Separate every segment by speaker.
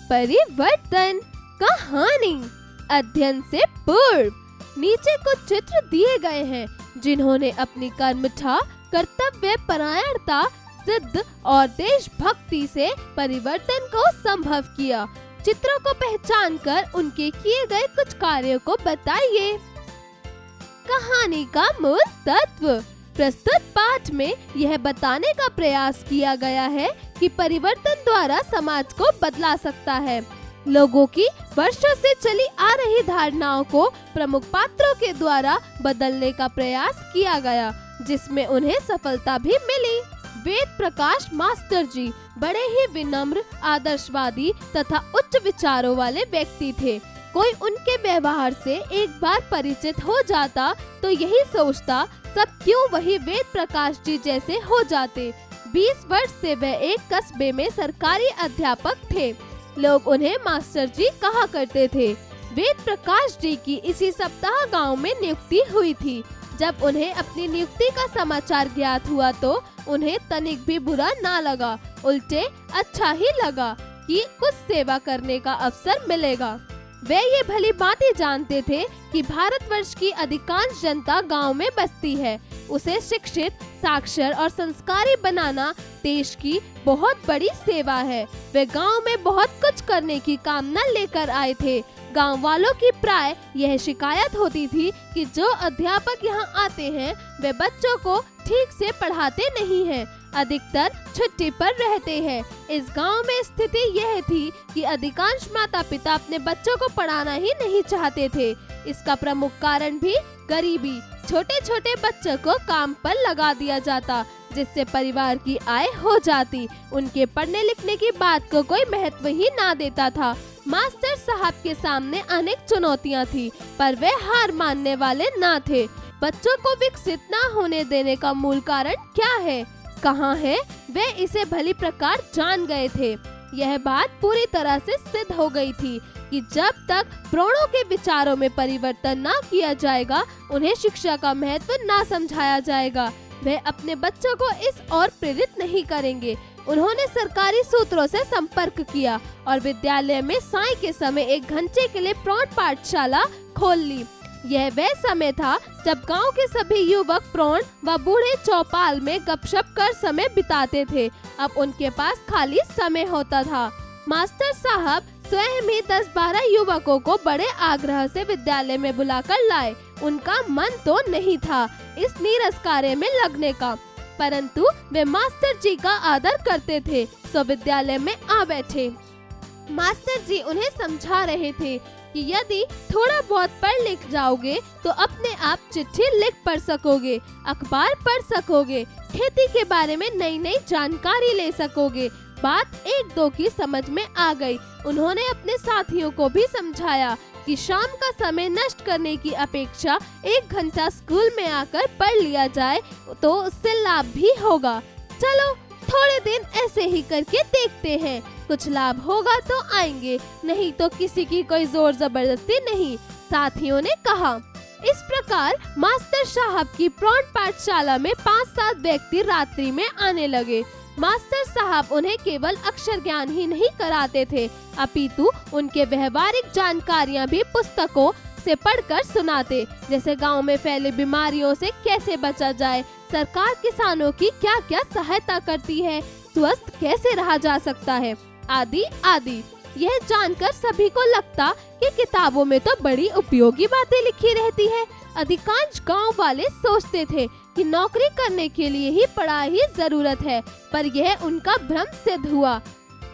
Speaker 1: परिवर्तन कहानी अध्ययन से पूर्व नीचे कुछ चित्र दिए गए हैं जिन्होंने अपनी कर्मठा, कर्तव्य परायणता, जिद्द और देशभक्ति से परिवर्तन को संभव किया। चित्रों को पहचान कर उनके किए गए कुछ कार्यों को बताइए। कहानी का मूल तत्व। प्रस्तुत पाठ में यह बताने का प्रयास किया गया है कि परिवर्तन द्वारा समाज को बदला सकता है। लोगों की वर्षों से चली आ रही धारणाओं को प्रमुख पात्रों के द्वारा बदलने का प्रयास किया गया, जिसमें उन्हें सफलता भी मिली। वेद प्रकाश मास्टर जी बड़े ही विनम्र, आदर्शवादी तथा उच्च विचारों वाले व्यक्ति थे। कोई उनके व्यवहार से एक बार परिचित हो जाता तो यही सोचता सब क्यों वही वेद प्रकाश जी जैसे हो जाते। 20 वर्ष से वह एक कस्बे में सरकारी अध्यापक थे। लोग उन्हें मास्टर जी कहा करते थे। वेद प्रकाश जी की इसी सप्ताह गांव में नियुक्ति हुई थी। जब उन्हें अपनी नियुक्ति का समाचार ज्ञात हुआ तो उन्हें तनिक भी बुरा ना लगा, उल्टे अच्छा ही लगा कि कुछ सेवा करने का अवसर मिलेगा। वे ये भली बातें जानते थे कि भारतवर्ष की अधिकांश जनता गांव में बसती है। उसे शिक्षित, साक्षर और संस्कारी बनाना देश की बहुत बड़ी सेवा है। वे गांव में बहुत कुछ करने की कामना लेकर आए थे। गांव वालों की प्राय यह शिकायत होती थी कि जो अध्यापक यहाँ आते हैं वे बच्चों को ठीक से पढ़ाते नहीं हैं, अधिकतर छुट्टी पर रहते हैं। इस गांव में स्थिति यह थी कि अधिकांश माता पिता अपने बच्चों को पढ़ाना ही नहीं चाहते थे। इसका प्रमुख कारण भी गरीबी। छोटे छोटे बच्चों को काम पर लगा दिया जाता, जिससे परिवार की आय हो जाती। उनके पढ़ने लिखने की बात को कोई महत्व ही ना देता था। मास्टर साहब के सामने अनेक चुनौतियां थी, पर वे हार मानने वाले ना थे। बच्चों को विकसित ना होने देने का मूल कारण क्या है, कहाँ है, वे इसे भली प्रकार जान गए थे। यह बात पूरी तरह से सिद्ध हो गई थी कि जब तक प्रणों के विचारों में परिवर्तन ना किया जाएगा, उन्हें शिक्षा का महत्व ना समझाया जाएगा, वे अपने बच्चों को इस ओर प्रेरित नहीं करेंगे। उन्होंने सरकारी सूत्रों से संपर्क किया और विद्यालय में साय के समय एक घंटे के लिए प्रौढ़ पाठशाला खोल ली। यह वह समय था जब गांव के सभी युवक प्रौढ़ व बूढ़े चौपाल में गपशप कर समय बिताते थे। अब उनके पास खाली समय होता था। मास्टर साहब स्वयं ही 10-12 युवकों को बड़े आग्रह से विद्यालय में बुलाकर लाए। उनका मन तो नहीं था इस नीरस कार्य में लगने का, परंतु वे मास्टर जी का आदर करते थे, सो विद्यालय में आ बैठे। मास्टर जी उन्हें समझा रहे थे कि यदि थोड़ा बहुत पढ़ लिख जाओगे तो अपने आप चिट्ठी लिख पढ़ सकोगे, अखबार पढ़ सकोगे, खेती के बारे में नई नई जानकारी ले सकोगे। बात एक दो की समझ में आ गई। उन्होंने अपने साथियों को भी समझाया कि शाम का समय नष्ट करने की अपेक्षा 1 घंटा स्कूल में आकर पढ़ लिया जाए तो उससे लाभ भी होगा। चलो थोड़े दिन ऐसे ही करके देखते हैं, कुछ लाभ होगा तो आएंगे, नहीं तो किसी की कोई जोर जबरदस्ती नहीं, साथियों ने कहा। इस प्रकार मास्टर साहब की प्रौढ़ पाठशाला में 5-7 व्यक्ति रात्रि में आने लगे। मास्टर साहब उन्हें केवल अक्षर ज्ञान ही नहीं कराते थे, अपितु उनके व्यवहारिक जानकारियां भी पुस्तकों से पढ़कर सुनाते, जैसे गांव में फैले बीमारियों से कैसे बचा जाए, सरकार किसानों की क्या क्या सहायता करती है, स्वस्थ कैसे रहा जा सकता है, आदि आदि। यह जानकर सभी को लगता कि किताबों में तो बड़ी उपयोगी बातें लिखी रहती है। अधिकांश गांव वाले सोचते थे कि नौकरी करने के लिए ही पढ़ाई ही जरूरत है, पर यह उनका भ्रम सिद्ध हुआ।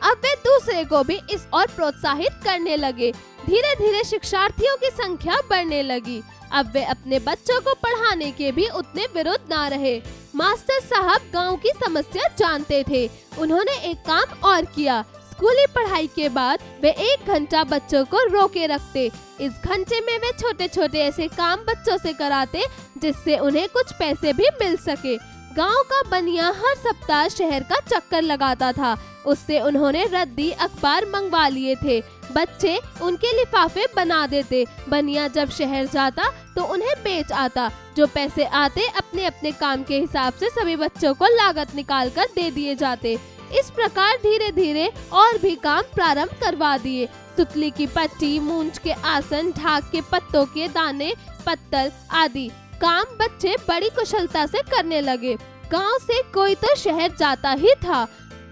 Speaker 1: अब वे दूसरे को भी इस ओर प्रोत्साहित करने लगे। धीरे धीरे शिक्षार्थियों की संख्या बढ़ने लगी। अब वे अपने बच्चों को पढ़ाने के भी उतने विरुद्ध ना रहे। मास्टर साहब गांव की समस्या जानते थे। उन्होंने एक काम और किया। स्कूली पढ़ाई के बाद वे 1 घंटा बच्चों को रोके रखते। इस घंटे में वे छोटे छोटे ऐसे काम बच्चों से कराते जिससे उन्हें कुछ पैसे भी मिल सके। गांव का बनिया हर सप्ताह शहर का चक्कर लगाता था। उससे उन्होंने रद्दी अखबार मंगवा लिए थे। बच्चे उनके लिफाफे बना देते। बनिया जब शहर जाता तो उन्हें बेच आता। जो पैसे आते अपने अपने काम के हिसाब से सभी बच्चों को लागत निकाल कर दे दिए जाते। इस प्रकार धीरे धीरे और भी काम प्रारंभ करवा दिए। सुतली की पट्टी, मूंछ के आसन, ढाक के पत्तों के दाने, पत्तल आदि काम बच्चे बड़ी कुशलता से करने लगे। गांव से कोई तो शहर जाता ही था,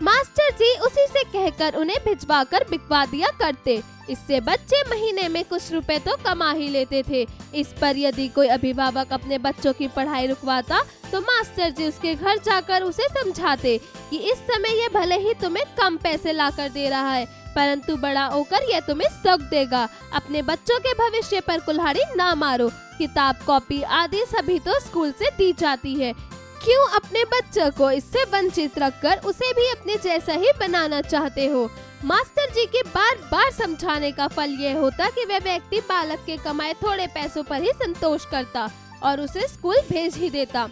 Speaker 1: मास्टर जी उसी से कहकर उन्हें भिजवाकर बिकवा दिया करते। इससे बच्चे महीने में कुछ रुपए तो कमा ही लेते थे। इस पर यदि कोई अभिभावक अपने बच्चों की पढ़ाई रुकवाता तो मास्टर जी उसके घर जाकर उसे समझाते कि इस समय ये भले ही तुम्हें कम पैसे लाकर दे रहा है, परंतु बड़ा होकर यह तुम्हें सुख देगा। अपने बच्चों के भविष्य पर कुल्हाड़ी ना मारो। किताब, कॉपी आदि सभी तो स्कूल से दी जाती है, क्यों अपने बच्चों को इससे वंचित रखकर उसे भी अपने जैसा ही बनाना चाहते हो। मास्टर जी के बार बार समझाने का फल यह होता कि वह व्यक्ति बालक के कमाए थोड़े पैसों पर ही संतोष करता और उसे स्कूल भेज ही देता।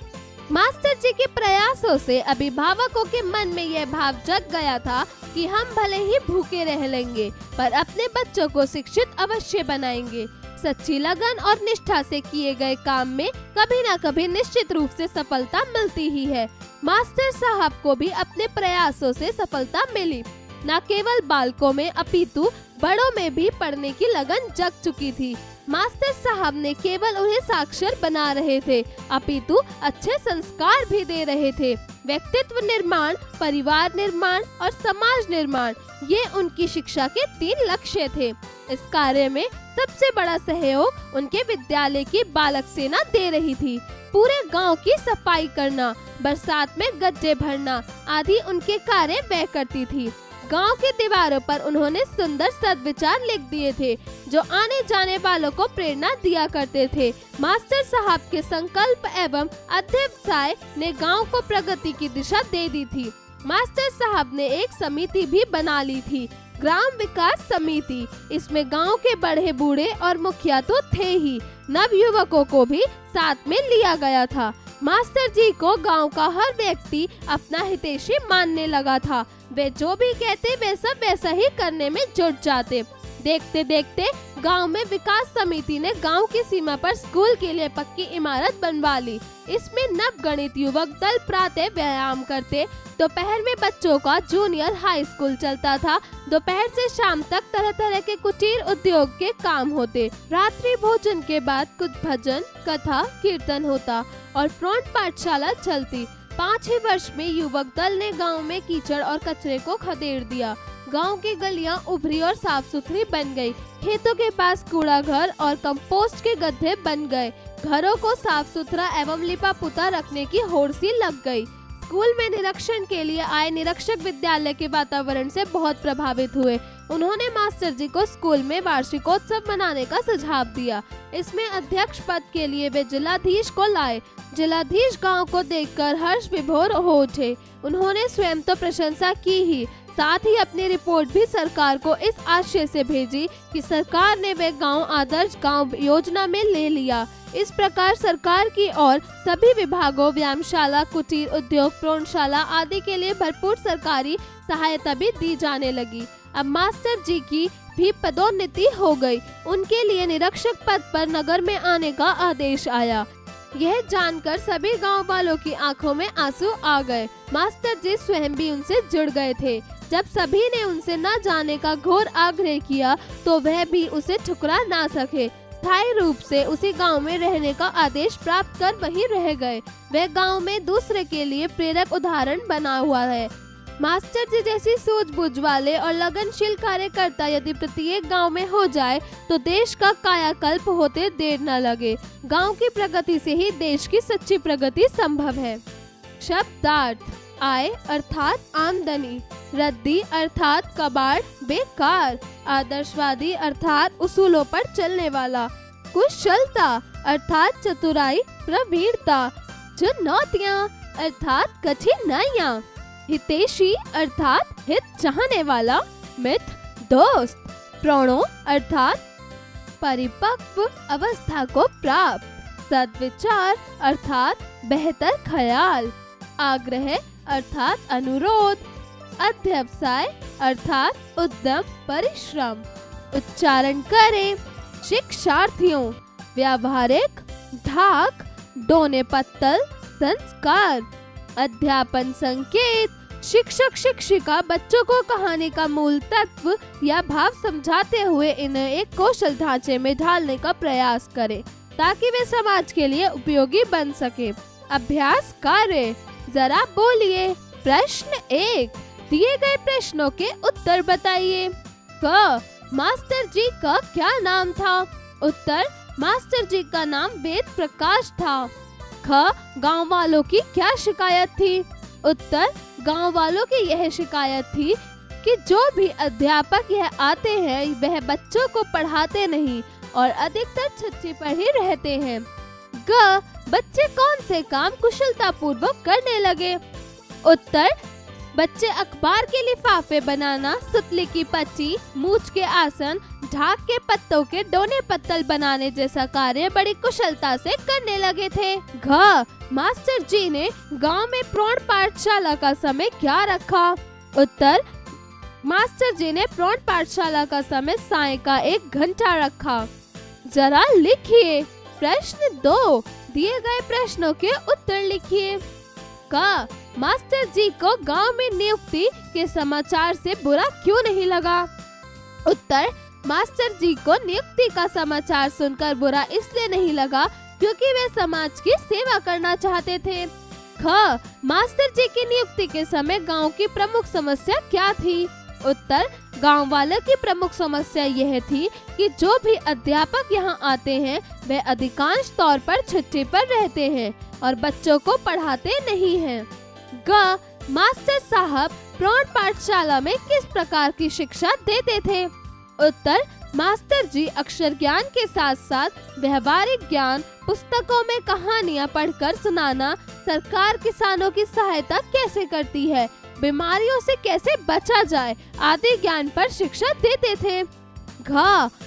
Speaker 1: मास्टर जी के प्रयासों से अभिभावकों के मन में यह भाव जग गया था कि हम भले ही भूखे रह लेंगे पर अपने बच्चों को शिक्षित अवश्य बनाएंगे। सच्ची लगन और निष्ठा से किए गए काम में कभी न कभी निश्चित रूप से सफलता मिलती ही है। मास्टर साहब को भी अपने प्रयासों से सफलता मिली। न केवल बालकों में अपितु बड़ों में भी पढ़ने की लगन जग चुकी थी। मास्टर साहब ने केवल उन्हें साक्षर बना रहे थे, अपितु अच्छे संस्कार भी दे रहे थे। व्यक्तित्व निर्माण, परिवार निर्माण और समाज निर्माण, ये उनकी शिक्षा के 3 लक्ष्य थे। इस कार्य में सबसे बड़ा सहयोग उनके विद्यालय की बालक सेना दे रही थी। पूरे गांव की सफाई करना, बरसात में गड्ढे भरना आदि उनके कार्य वह करती थी। गांव की दीवारों पर उन्होंने सुंदर सद्विचार लिख दिए थे जो आने जाने वालों को प्रेरणा दिया करते थे। मास्टर साहब के संकल्प एवं अध्यवसाय ने गांव को प्रगति की दिशा दे दी थी। मास्टर साहब ने एक समिति भी बना ली थी, ग्राम विकास समिति। इसमें गांव के बड़े बूढ़े और मुखिया तो थे ही, नवयुवकों को भी साथ में लिया गया था। मास्टर जी को गांव का हर व्यक्ति अपना हितैषी मानने लगा था। वे जो भी कहते वे सब वैसा ही करने में जुट जाते। देखते देखते गांव में विकास समिति ने गांव की सीमा पर स्कूल के लिए पक्की इमारत बनवा ली। इसमें नवगणित युवक दल प्रातः व्यायाम करते। दोपहर में बच्चों का जूनियर हाई स्कूल चलता था। दोपहर से शाम तक तरह तरह के कुटीर उद्योग के काम होते। रात्रि भोजन के बाद कुछ भजन, कथा, कीर्तन होता और फ्रंट पाठशाला चलती। 5 ही वर्ष में युवक दल ने गांव में कीचड़ और कचरे को खदेड़ दिया। गांव की गलियां उभरी और साफ सुथरी बन गई। खेतों के पास कूड़ा घर और कंपोस्ट के गड्ढे बन गए। घरों को साफ सुथरा एवं लिपा पुता रखने की होड़ सी लग गई। स्कूल में निरीक्षण के लिए आए निरीक्षक विद्यालय के वातावरण से बहुत प्रभावित हुए। उन्होंने मास्टर जी को स्कूल में वार्षिकोत्सव मनाने का सुझाव दिया। इसमें अध्यक्ष पद के लिए वे जिलाधीश को लाए। जिलाधीश गांव को देखकर हर्ष विभोर हो उठे। उन्होंने स्वयं तो प्रशंसा की ही, साथ ही अपनी रिपोर्ट भी सरकार को इस आशय से भेजी कि सरकार ने वे गांव आदर्श गांव योजना में ले लिया। इस प्रकार सरकार की ओर सभी विभागों, व्यायामशाला, कुटीर उद्योग, प्रौढ़शाला आदि के लिए भरपूर सरकारी सहायता भी दी जाने लगी। अब मास्टर जी की भी पदोन्नति हो गई। उनके लिए निरीक्षक पद पर नगर में आने का आदेश आया। यह जानकर सभी गांव वालों की आंखों में आंसू आ गए। मास्टर जी स्वयं भी उनसे जुड़ गए थे। जब सभी ने उनसे न जाने का घोर आग्रह किया तो वह भी उसे ठुकरा ना सके। स्थायी रूप से उसी गांव में रहने का आदेश प्राप्त कर वहीं रह गए। वह गांव में दूसरे के लिए प्रेरक उदाहरण बना हुआ है। मास्टर जी जैसी सूझबूझ वाले और लगनशील कार्यकर्ता यदि प्रत्येक गांव में हो जाए तो देश का कायाकल्प होते देर न लगे। गांव की प्रगति से ही देश की सच्ची प्रगति संभव है। शब्दार्थ: आय अर्थात आमदनी, रद्दी अर्थात कबाड़, बेकार, आदर्शवादी अर्थात उसूलों पर चलने वाला, कुशलता अर्थात चतुराई, प्रवीणता, चुनौतियां अर्थात कठिनाइयां, हितैषी अर्थात हित चाहने वाला, मित्र दोस्त, प्रौढ़ों अर्थात परिपक्व अवस्था को प्राप्त, सद्विचार अर्थात बेहतर ख्याल, आग्रह अर्थात अनुरोध, अध्यवसाय अर्थात उद्यम परिश्रम। उच्चारण करें। शिक्षार्थियों: व्यावहारिक, ढाक, डोने पत्तल, संस्कार। अध्यापन संकेत: शिक्षक शिक्षिका बच्चों को कहानी का मूल तत्व या भाव समझाते हुए इन्हें एक कौशल ढांचे में ढालने का प्रयास करें ताकि वे समाज के लिए उपयोगी बन सके। अभ्यास कार्य, जरा बोलिए। प्रश्न 1, दिए गए प्रश्नों के उत्तर बताइए। क, मास्टर जी का क्या नाम था? उत्तर, मास्टर जी का नाम वेद प्रकाश था। ख, गांव वालों की क्या शिकायत थी? उत्तर, गांव वालों की यह शिकायत थी कि जो भी अध्यापक यह आते हैं वह बच्चों को पढ़ाते नहीं और अधिकतर छुट्टी पर ही रहते हैं। ग, बच्चे कौन से काम कुशलता पूर्वक करने लगे? उत्तर, बच्चे अखबार के लिफाफे बनाना, सुतली की पच्ची, मूछ के आसन, ढाक के पत्तों के डोने पत्तल बनाने जैसा कार्य बड़ी कुशलता से करने लगे थे। घ, मास्टर जी ने गांव में प्रौढ़ पाठशाला का समय क्या रखा? उत्तर, मास्टर जी ने प्रौढ़ पाठशाला का समय साय का 1 घंटा रखा। जरा लिखिए। प्रश्न 2, दिए गए प्रश्नों के उत्तर लिखिए। क, मास्टर जी को गांव में नियुक्ति के समाचार से बुरा क्यों नहीं लगा? उत्तर, मास्टर जी को नियुक्ति का समाचार सुनकर बुरा इसलिए नहीं लगा क्योंकि वे समाज की सेवा करना चाहते थे। ख, मास्टर जी की नियुक्ति के समय गांव की प्रमुख समस्या क्या थी? उत्तर, गांव वालों की प्रमुख समस्या यह थी कि जो भी अध्यापक यहां आते हैं वे अधिकांश तौर पर छुट्टी पर रहते हैं और बच्चों को पढ़ाते नहीं हैं। ग, मास्टर साहब प्रौढ़ पाठशाला में किस प्रकार की शिक्षा देते थे? उत्तर, मास्टर जी अक्षर ज्ञान के साथ साथ व्यवहारिक ज्ञान, पुस्तकों में कहानियां पढ़कर सुनाना, सरकार किसानों की सहायता कैसे करती है, बीमारियों से कैसे बचा जाए आदि ज्ञान पर शिक्षा देते थे। घ,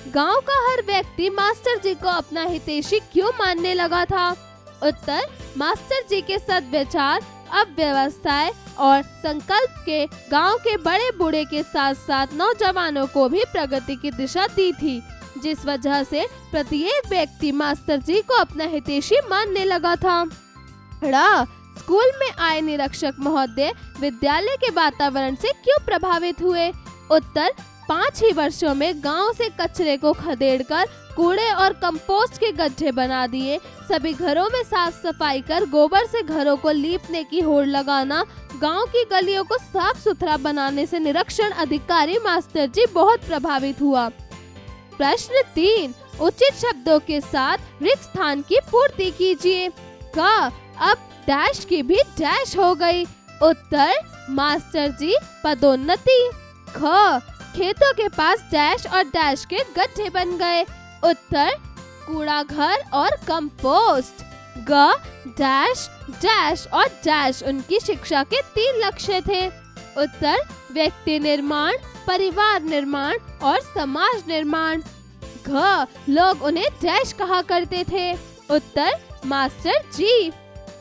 Speaker 1: गांव का हर व्यक्ति मास्टर जी को अपना हितैषी क्यों मानने लगा था? उत्तर, मास्टर जी के सद्विचार, अव्यवस्थाएं और संकल्प के गांव के बड़े बूढ़े के साथ साथ नौजवानों को भी प्रगति की दिशा दी थी, जिस वजह से प्रत्येक व्यक्ति मास्टर जी को अपना हितैषी मानने लगा था। ड़, स्कूल में आए निरीक्षक महोदय विद्यालय के वातावरण से क्यों प्रभावित हुए? उत्तर, 5 ही वर्षों में गांव से कचरे को खदेड़कर कूड़े और कंपोस्ट के गड्ढे बना दिए, सभी घरों में साफ सफाई कर गोबर से घरों को लीपने की होड़ लगाना, गांव की गलियों को साफ सुथरा बनाने से निरीक्षण अधिकारी मास्टर जी बहुत प्रभावित हुआ। प्रश्न 3, उचित शब्दों के साथ रिक्त स्थान की पूर्ति कीजिए। क, अब डैश की भी डैश हो गई। उत्तर, मास्टर जी पदोन्नति। ख, खेतों के पास डैश और डैश के गड्ढे बन गए। उत्तर, कूड़ा घर और कंपोस्ट। ग, डैश डैश और डैश उनकी शिक्षा के 3 लक्ष्य थे। उत्तर, व्यक्ति निर्माण, परिवार निर्माण और समाज निर्माण। घ, लोग उन्हें डैश कहा करते थे। उत्तर, मास्टर जी।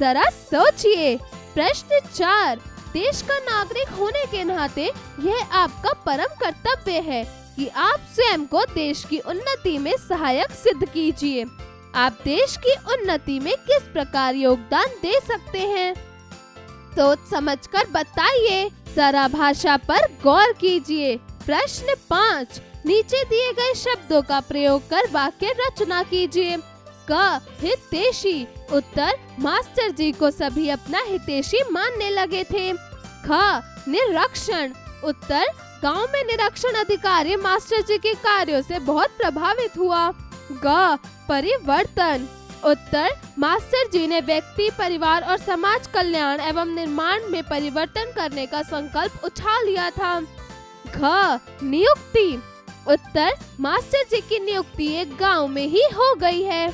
Speaker 1: जरा सोचिए। प्रश्न 4, देश का नागरिक होने के नाते यह आपका परम कर्तव्य है कि आप स्वयं को देश की उन्नति में सहायक सिद्ध कीजिए। आप देश की उन्नति में किस प्रकार योगदान दे सकते हैं? सोच समझकर बताइए। जरा भाषा पर गौर कीजिए। प्रश्न 5, नीचे दिए गए शब्दों का प्रयोग कर वाक्य रचना कीजिए। क, हितैषी। उत्तर, मास्टर जी को सभी अपना हितैषी मानने लगे थे। ख, निरीक्षण। उत्तर, गांव में निरीक्षण अधिकारी मास्टर जी के कार्यों से बहुत प्रभावित हुआ। ग, परिवर्तन। उत्तर, मास्टर जी ने व्यक्ति, परिवार और समाज कल्याण एवं निर्माण में परिवर्तन करने का संकल्प उठा लिया था। घ, नियुक्ति। उत्तर, मास्टर जी की नियुक्ति एक गांव में ही हो गई है।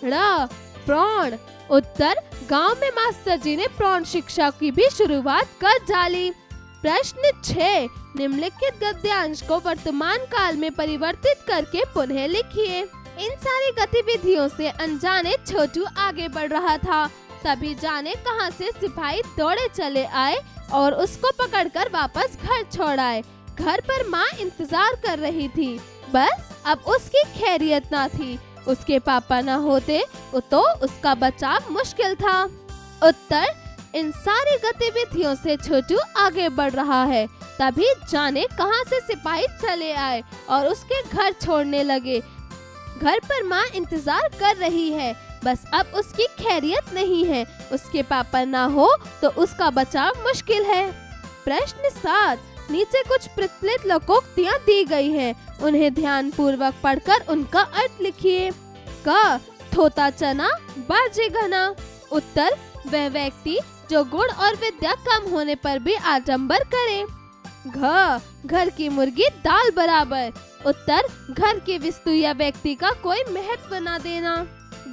Speaker 1: ड़, प्रौढ़। उत्तर, गांव में मास्टर जी ने प्रौढ़ शिक्षा की भी शुरुआत कर डाली। प्रश्न 6, निम्नलिखित गद्यांश को वर्तमान काल में परिवर्तित करके पुनः लिखिए। इन सारी गतिविधियों से अनजाने छोटू आगे बढ़ रहा था, तभी जाने कहां से सिपाही दौड़े चले आए और उसको पकड़कर वापस घर छोड़ आए। घर पर माँ इंतजार कर रही थी, बस अब उसकी खैरियत ना थी। उसके पापा न होते तो उसका बचाव मुश्किल था। उत्तर, इन सारी गतिविधियों से छोटू आगे बढ़ रहा है। तभी जाने कहां से सिपाही चले आए और उसके घर छोड़ने लगे। घर पर माँ इंतजार कर रही है, बस अब उसकी खैरियत नहीं है। उसके पापा ना हो तो उसका बचाव मुश्किल है। प्रश्न 7, नीचे कुछ प्रचलित लोकोक्तियाँ दी गई हैं, उन्हें ध्यान पूर्वक पढ़कर उनका अर्थ लिखिए। क, थोता चना बाजे घना। उत्तर, वह व्यक्ति जो गुण और विद्या कम होने पर भी आडंबर करे। घ, घर की मुर्गी दाल बराबर। उत्तर, घर की वस्तु या व्यक्ति का कोई महत्व न देना।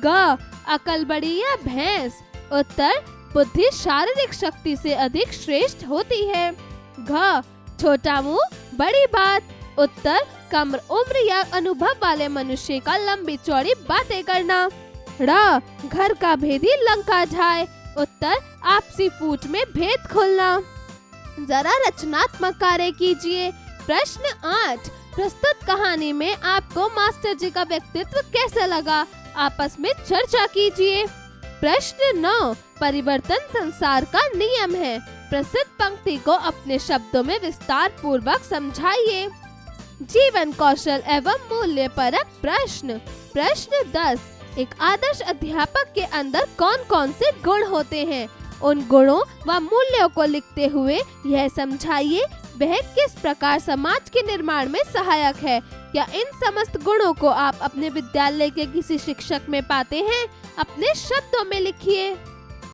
Speaker 1: ग, अकल बड़ी या भैंस। उत्तर, बुद्धि शारीरिक शक्ति से अधिक श्रेष्ठ होती है। घ, छोटा मुंह बड़ी बात। उत्तर, कम उम्र या अनुभव वाले मनुष्य का लंबी चौड़ी बातें करना। ड़, घर का भेदी लंका ढाए। उत्तर, आपसी फूट में भेद खोलना। जरा रचनात्मक कार्य कीजिए। प्रश्न 8, प्रस्तुत कहानी में आपको मास्टर जी का व्यक्तित्व कैसा लगा? आपस में चर्चा कीजिए। प्रश्न 9, परिवर्तन संसार का नियम है। प्रसिद्ध पंक्ति को अपने शब्दों में विस्तार पूर्वक समझाइए। जीवन कौशल एवं मूल्य परक प्रश्न। प्रश्न 10, एक आदर्श अध्यापक के अंदर कौन कौन से गुण होते हैं? उन गुणों व मूल्यों को लिखते हुए यह समझाइए वह किस प्रकार समाज के निर्माण में सहायक है। क्या इन समस्त गुणों को आप अपने विद्यालय के किसी शिक्षक में पाते हैं? अपने शब्दों में लिखिए।